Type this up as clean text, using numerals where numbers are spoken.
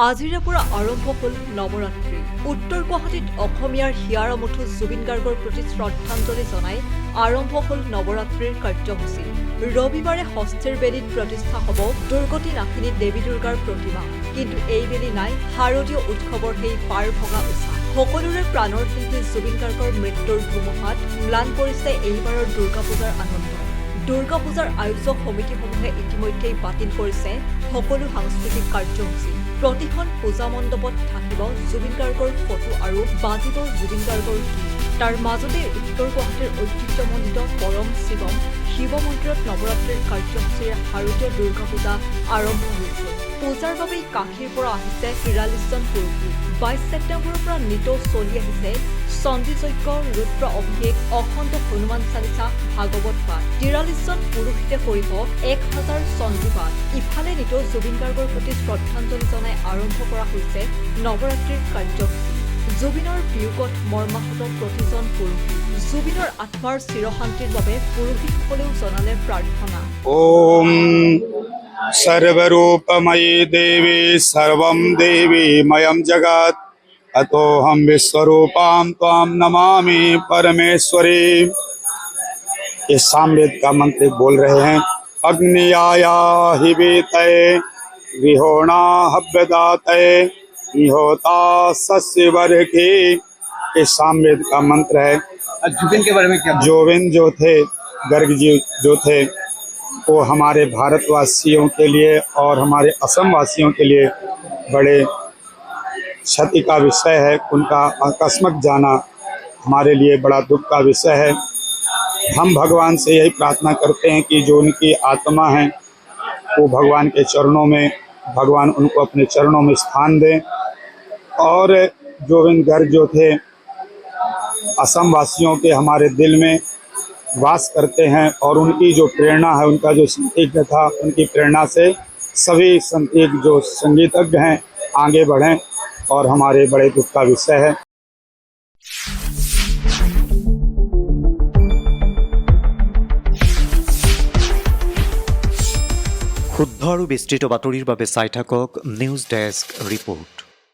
আজিৰে পৰা আৰম্ভ হ'ল নৱৰাত্ৰি। উত্তৰ গুৱাহাটীত অসমীয়াৰ হিয়াৰ আমঠু জুবিন গাৰ্গৰ প্ৰতি শ্ৰদ্ধাঞ্জলি জনাই আৰম্ভ হ'ল নৱৰাত্ৰিৰ কাৰ্যসূচী। ৰবিবাৰে ষষ্ঠীৰ বেদীত প্ৰতিষ্ঠা হ'ব দুৰ্গতি নাশিনী দেৱী দুৰ্গাৰ প্ৰতিমা। কিন্তু এইবেলি নাই শাৰদীয় উৎসৱৰ সেই পাৰ ভগা উৎসাহ। সকলোৰে প্ৰাণৰ শিল্পী জুবিন গাৰ্গৰ মৃত্যুৰ ধুমুহাত ম্লান পৰিছে এইবাৰৰ দুৰ্গা পূজাৰ আনন্দ। দুৰ্গা পূজাৰ আয়োজক সমিতিসমূহে ইতিমধ্যেই বাতিল কৰিছে সকলো সাংস্কৃতিক কাৰ্যসূচী। প্ৰতিখন পূজা মণ্ডপত থাকিব জুবিন গাৰ্গৰ ফটো আৰু বাজিব জুবিন গাৰ্গৰ গীত। তাৰ মাজতে উত্তৰ গুৱাহাটীৰ ঐতিহ্যমণ্ডিত পৰম শিৱম শিৱ মন্দিৰত নৱৰাত্ৰিৰ কাৰ্যসূচীৰে শাৰদীয় দুৰ্গা পূজা আৰম্ভ হৈছে। পূজাৰ বাবে কাশীৰ পৰা আহিছে ৪৩জন পুৰুষী। ২২ ছেপ্টেম্বৰৰ পৰা নিতৌ চলি আহিছে চণ্ডী যজ্ঞ, ৰুদ্ৰ অভিষেক, অখণ্ড হনুমান চালিচা, ভাগৱত পাঠ। ৪৩জন পুৰুষিতে কৰিব ১,০০০ চণ্ডী পাঠ। ইফালে নিতৌ জুবিন গাৰ্গৰ প্ৰতি শ্ৰদ্ধাঞ্জলি জনাই আৰম্ভ কৰা হৈছে নৱৰাত্ৰিৰ কাৰ্যসূচী। জুবিনৰ বিয়োগত মৰ্মাহত প্ৰতিজন পুৰুষী। জুবিনৰ আত্মাৰ চিৰশান্তিৰ বাবে পুৰোহিতসকলেও জনালে প্ৰাৰ্থনা। ওম सर्वरूपमयी देवी सर्वं देवीमयं जगत् अतोऽहं विश्वरूपां त्वां नमामि परमेश्वरी। ये सामवेद का मंत्र बोल रहे हैं। अग्नियाया हि वेतये विहोणा हव्यदातये निहोता सस्यवर्गे। ये सामवेद का मंत्र है। जुबिन के बारे में क्या? जोबिन जो थे, गर्ग जी जो थे, वो हमारे भारतवासियों के लिए और हमारे असम वासियों के लिए बड़े क्षति का विषय है। उनका आकस्मिक जाना हमारे लिए बड़ा दुख का विषय है। हम भगवान से यही प्रार्थना करते हैं कि जो उनकी आत्मा है वो भगवान के चरणों में, भगवान उनको अपने चरणों में स्थान दें। और गोविंद गर्ग जो थे असम वासियों के हमारे दिल में वास करते हैं और उनकी जो प्रेरणा है, उनका जो संगीत था, उनकी प्रेरणा से सभी संगीत जो संगीतज्ञ हैं आगे बढ़ें और हमारे बड़े दुख का विषय है। শুদ্ধ আৰু বিস্তৃত বাতৰিৰ বাবে চাই থাকক নিউজ ডেস্ক ৰিপোৰ্ট।